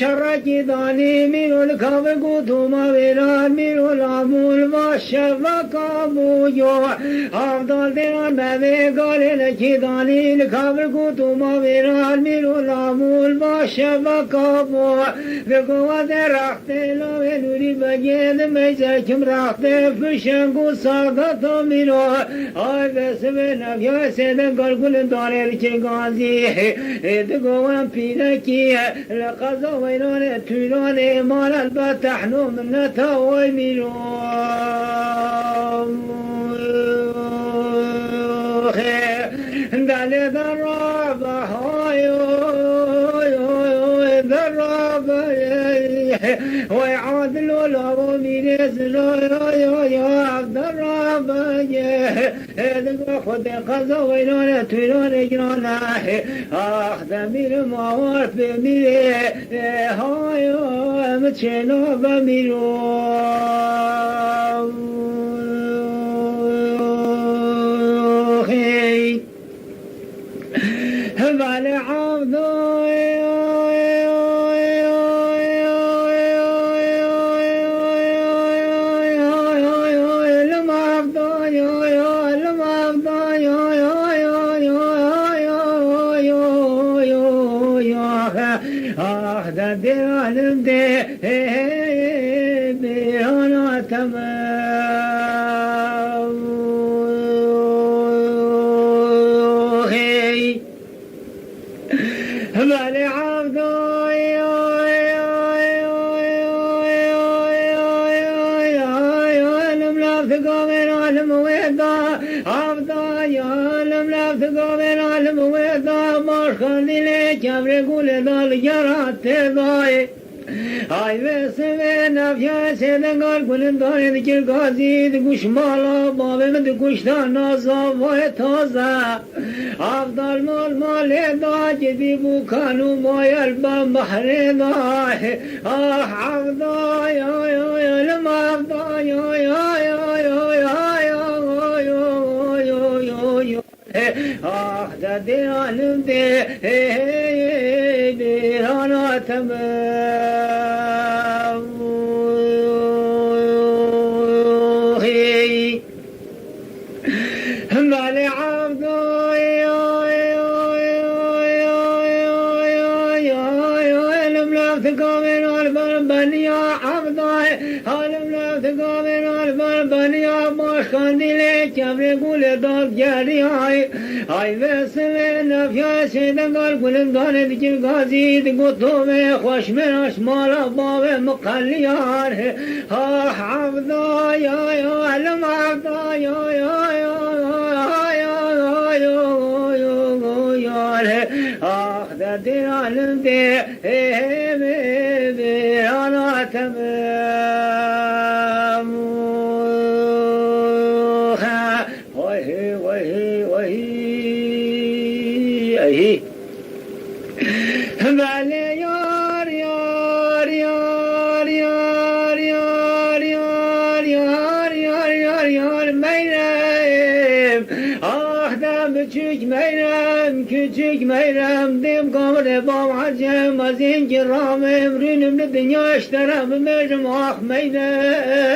شرکی دانی میرو لکاو گوتو ما ویران میرو لامول و شبکا بویو افضل دیران به گالی لکی دانی لکاو گوتو ما ویران میرو لامول و شبکا بو بگوات رخت لاوی نوری بگید میزر کم رخت فشنگو ساگتو میرو آی بسوی نبیا سیدن گلگل داره که گازی دگوان پیرکی لقضا وینان تولان مال البتحنو منتا وی میرو دل درابه های ويعادل له ميرز يا عبد الرب خد قزا وينونا تولونا جنونا دمير موار بمير هاي متشنو بميرو بالي عبدو ديران دي بيانا تمام بالي عبدو جبر گل دال یارات دای ای وسه نفیا سدنگار گل دای دیگر گازی گوش مالا باب من گوش نازا و تازه افضل مال دا جدی بو کانو مایل با بحر دا افضل یا لما افضل ده دیرانم دیرانا تمام مالي عبدو لم لا تقامن البربني يا عبدو لم لا تقامن البربني يا ماشكاندي لك يقول دار جاري هاي وسمه نفيا سيدنگار گلندان دیگر غازی دگو تو میں خوش میں شمالا باب مقلیار ها عبدا یا علم عبدا یا آخ در عالم ده بیرانا تمام بالي يار يار يار يار يار يار يار يار يار يار meyrem da küçük meyrem küçük meyrem dim kamre bam hacem azin kiram emrünümle dünya işlerim mecm ah meyrem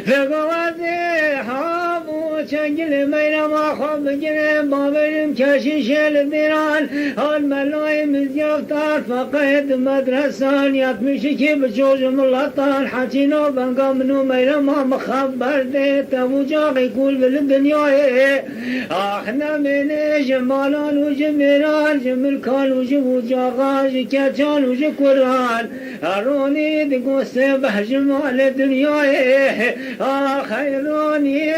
Fegavazi hamu çengili meyrama habgine baberim keşişel diran Al melayimiz yaftar fakayet medresan 62 çocuğum Allah'tan Haçino ben gamnu meyrama mekhabber de tevucağı kul bil dünyayı Ahna mene cemalan ucu miran cemil kan ucu ucağa keçan ucu Kur'an Aroni de gosse behcemal dünyayı خيروني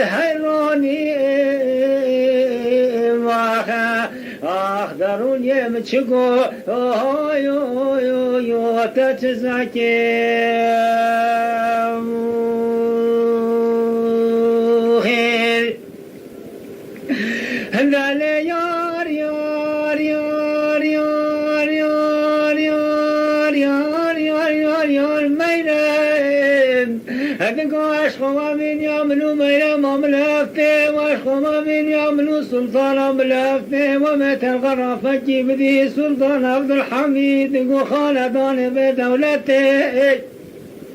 خيروني أخضرون يمشقو يو تتزكي هندالي يار يار يار يار يار يار يار يار يار يار ميرم هذا قاش خوامين يا منو ميرا مملكتي واشخم بن يمن سلطان مملكتي ومت الغرافة جبدي سلطان عبد الحميد وخالدان بدولتي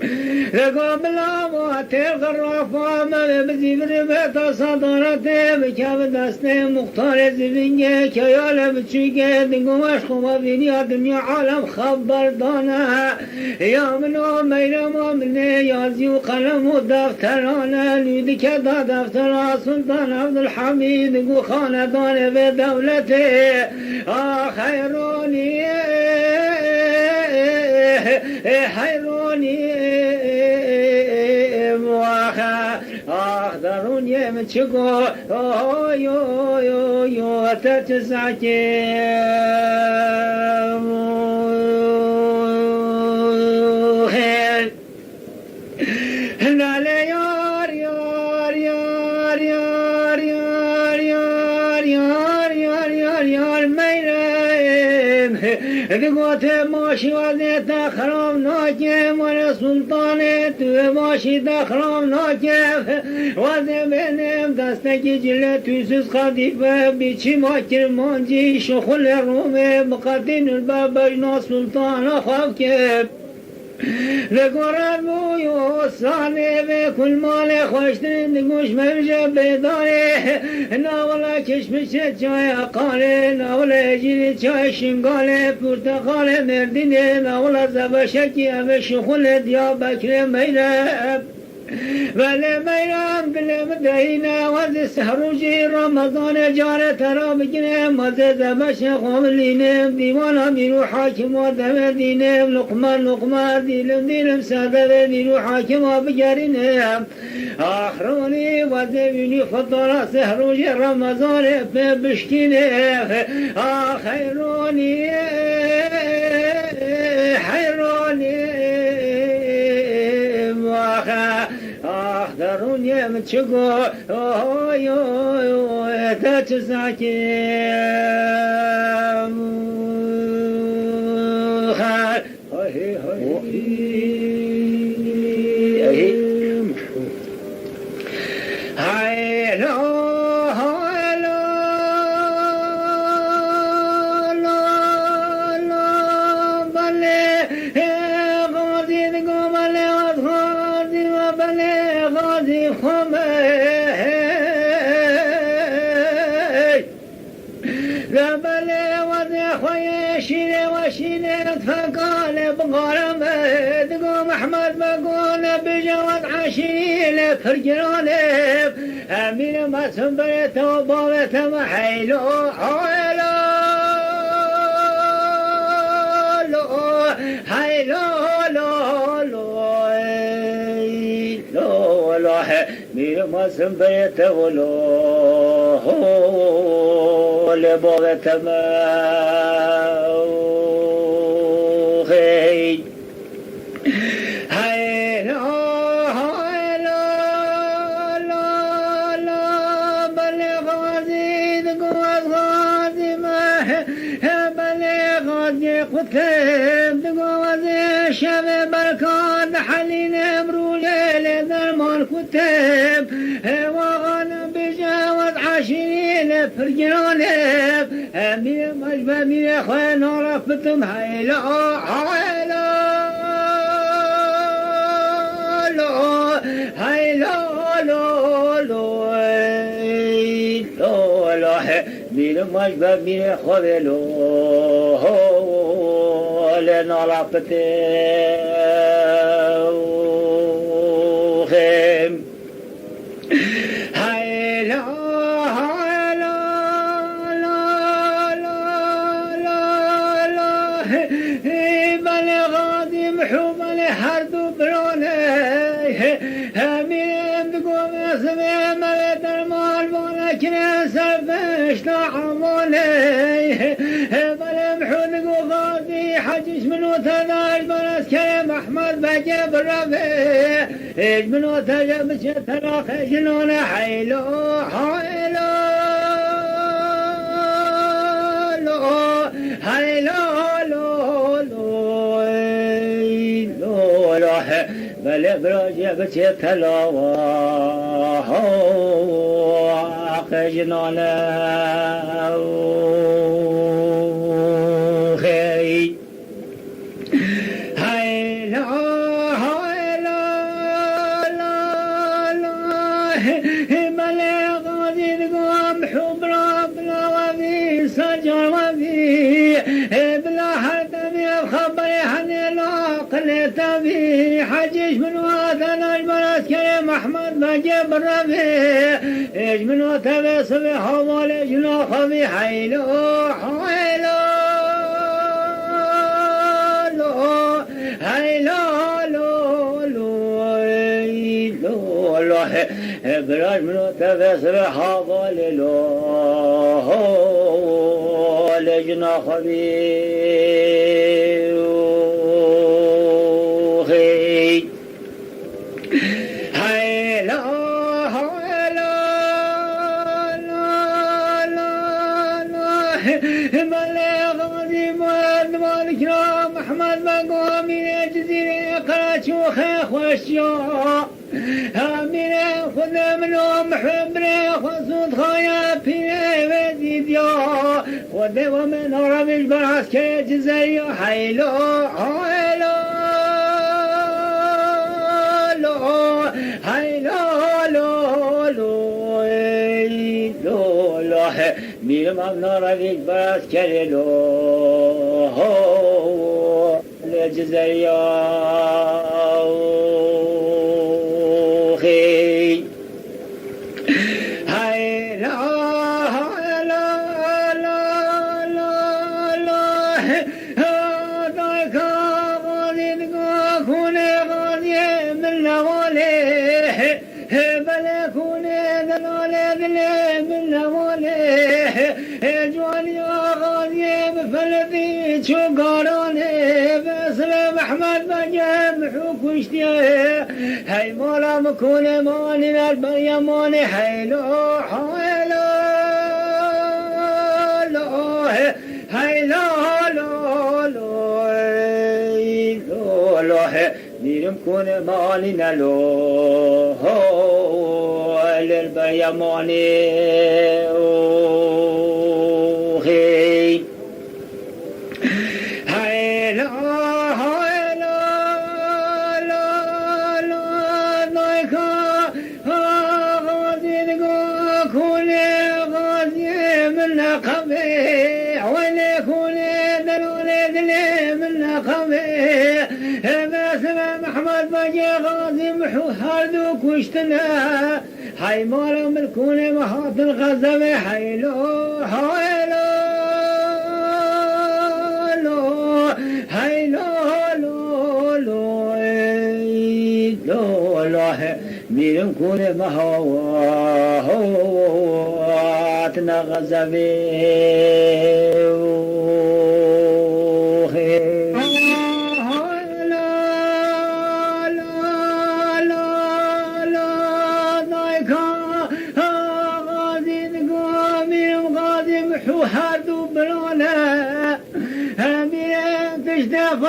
قبل موت الغرافة ما بزيبر بيت صدرتي بكاب دستي مختار زبنجي كيال بتشيكي دقو اشخم بن يا دنيا عالم خبر دانا يا منو ميرا مني يازي وقلم ودفترانا نيدك دا دفترا سلطان عبد الحميد وخاندان بدولتي خيروني حيروني مواخا أخضرون يمتشقو يو يو يو تتسعكي لا يار يار يار يار يار يار يار يار يار يار ميرم دقوت ماشي وزيت خرام ناكم وانا سلطاني تو ماشي دخرام ناكم وزي بينم دستكي جلة توسس خديفة بيشي ماكر مانجي شخل الرومي مقاتين الباب بجنا سلطان خافكم لقرار بويو صاني بكل مالي خوشتن دقوش مرجع بيداري ناولا كشمش چاي اقالي ناولا جيلي چاي شنقالي پرتقالي مرديني ناولا زبشكي اوش خل ديا بكر ميلاب ولی میرم دلم دهینا وز سهروجی رمضان جاره ترا بگیرم مزه زبش خاملینم دیوانا میرو حاکم و دم دینم لقمه دیلم ساده میرو حاکم و بگرینم آخرونی وزه بینی فطرا سهروجی رمضان بشکینم آخرونی حیرونی درون يمتشقو تتسعكي فقال بغرم دقوم احمد بقول بجواد عشيل فرجرانب امين ما سنبرت وبابت محيلو حيلو حيلو لو مين ما سنبرت ولو لبابت محيلو قتيب دقوة شاب بركات حلين برولي درمان كتيب وغانا بجاوز عشرين فرجانب أمير مجبى مير خوان رفتم هيلا مير مجبى مير خوان لنا لابتهم هيلا هيلا لا لا لا لا بل غادي محوم هرد برونه همين بقوم اسمي ملت المال ولكن سبش طعمونه بل محوم غادي حجش منو تداش برس كريم احمد بجي بالرفع ايش منو تجب شتراخ جنون حيلو حيلو حيلو بل براجع بشي تلاوة خجنانا خي هاي لا هاي لا لا لا بلغ ذنقام حب ربنا وفي سجر وفي بلا حد بخبر حن العقل تبي حجيش من وثن اجبر كريم احمد بجيب الربيع ايش من وثن صبح حوالي جناح في حيلو حيلو براج منو تفسر حاضر له لجنا خبير هاي لا هاي لا لا لا لا بلغ غازي مالك رام احمد مقامي الجزيرة قراتشو خيخ واشياء امينه خود منو محبره خود خايا بينه وزيديا خود ومن عربش برعسكر جزائي حيلو حيلو لو حيلو لو لو لو لو میرم من عربش برعسكر لو لجزائي شو قارانه بسر محمد بجم حكوشتيه هاي مولا مكون ماني البيمان حيلو حيلو لو حيلو لو لو لو نيرم كون ماني نلو للبيمان محمد بجي غازي محو هردو كشتنا هاي مالا ملكوني محاط الغزة حيلو حيلو لو حيلو لو لو لو لو ميرم كوني محاط الغزة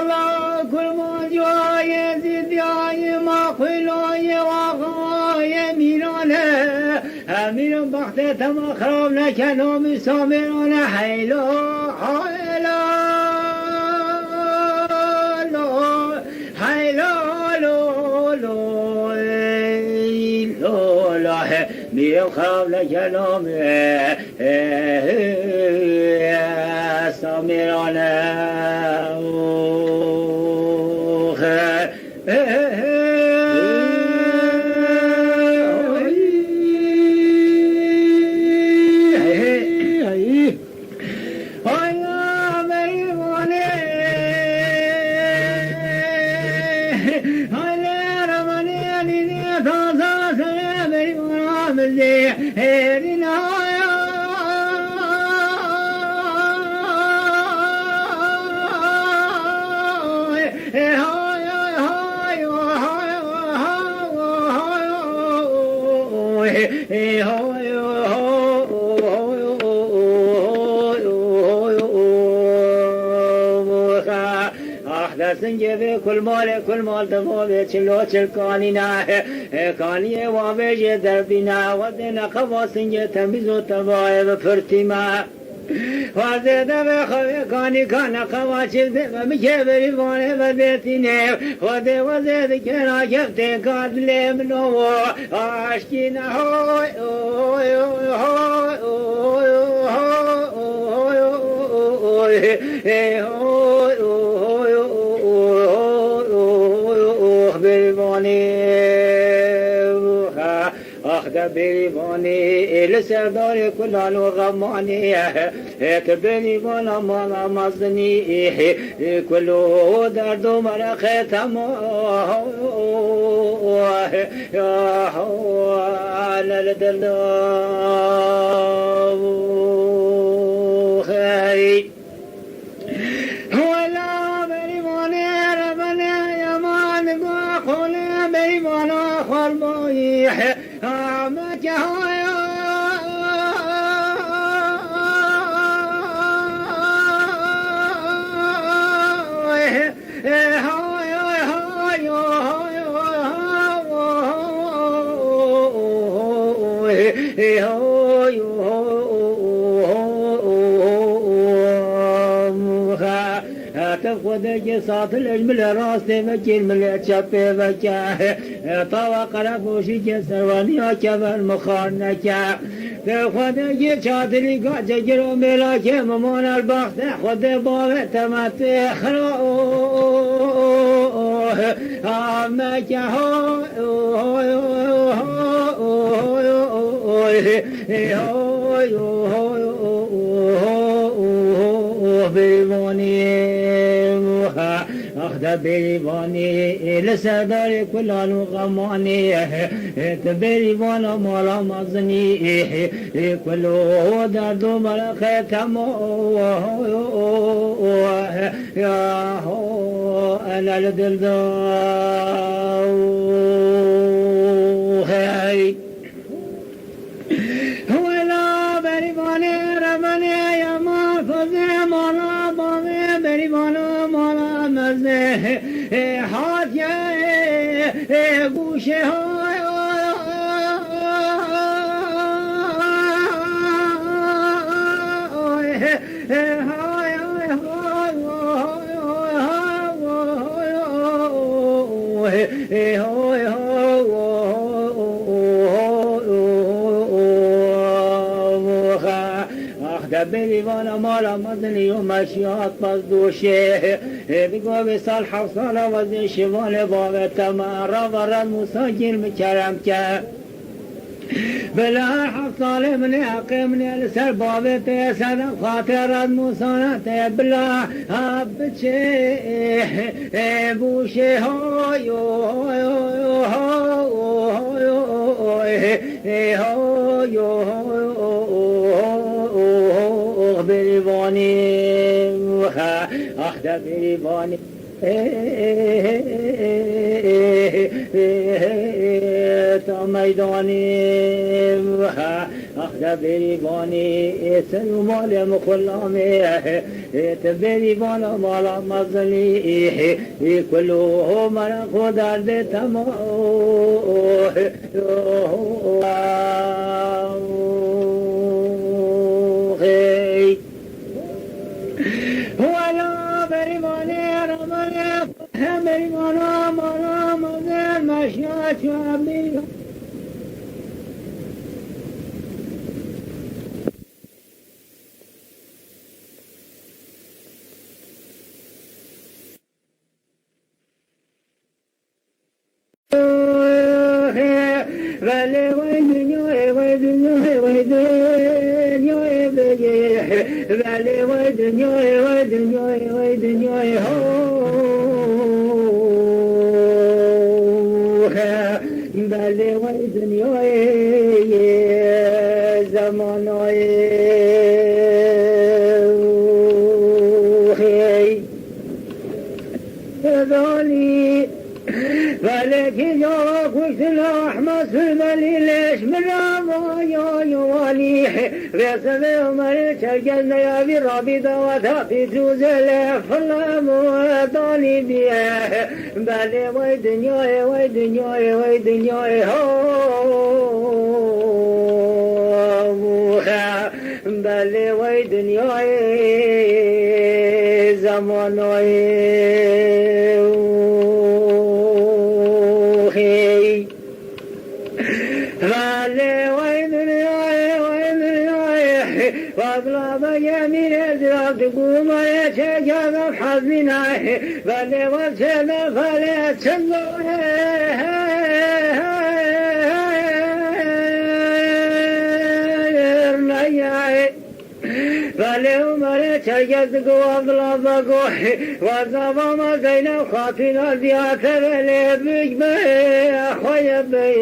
الله كل ما جوا يزيد يا ما خلوا يا وغايا ميرانا امين بختي تما خرابنا كانوا مسامرون حيلو حيلو لو حيلو لو لو لو لو ميرم خرابنا كانوا مسامرون سنجي كل مال دفوه چلو چل کانینا کانی وابه دربینا ودنا خوا سنجي تمیزو تبای و فرتیما وزده به خواه کانی کانا خوا چلده و میشه بری وانه و دیتینه وزده کنا کفته کاد لیمنو آشکی نهوی بریوانی لسردار کلان و غمانی تبریوانا مانا مزنی کلو درد و مرخ تمام لدل خیلی ولا بریوانی ربنا یمان گوخول بریوانا خرمایی خود کے ساتھ لجمل راستے میں چرمل چپے بچا ہے طوا قرا گوشی کے سروانیا کبر مخار نہ کیا خود کے چادری کا جگرو میلا کے ممان البخت خود باغ تمت خرو میں کیا بریوانی لسردار کلان و غمانی تبریوانا مالا مزنی کلو درد و مرخ تمام انا لدل داوهی ولا بریوانی رمانی یما فضی مالا باوی بریوانا مالا هات يا گوشه های بریوانا مالا مدنی و مشیات مزدوشه بگو بسال حفصالا وزی شوال باب تمارا ورد مساجر مکرم که بلا حفصال من حقی من السر باب تیسر خاطرات موسانا تیبلا بچه بوشه های بریوانی اخدا بریوانی تا میدانی اخدا بریوانی سلو مال مخلامی تبریوانا مالا مزلی کلو مرا خود درد تمام ولا بریوانی رمانی بریوانا مالا مزل مشیات شعبی ولكن يا خوش الأحمس في المليل ليش من يا يوالي رسم عمر چرگن يا بي ربي دواتا في جوزل فلام وداني بيه بله وای دنیای وای دنیای وای دنیای بله وای دنیای زمانای بله وای دنیای وای دنیای واقلا بگمیر ازراب دگومای چگم حزینای بله وچه بفله چنگوه بله عمر چرگز گو عبدالله بگو وزاوام زینب خاطینا زیاده بله بگ به خوی به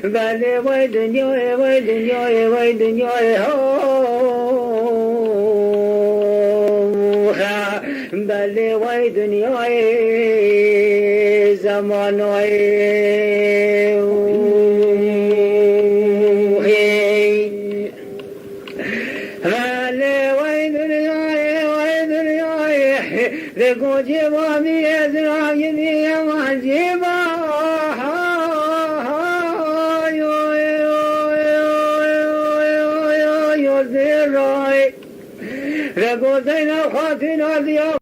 بله وی دنیای وی دنیای وی دنیای بله وی دنیای زمانای देखो जीवा मेरे राग दिया जीवा यो यो यो यो यो यो देखो दैन खातिना दिया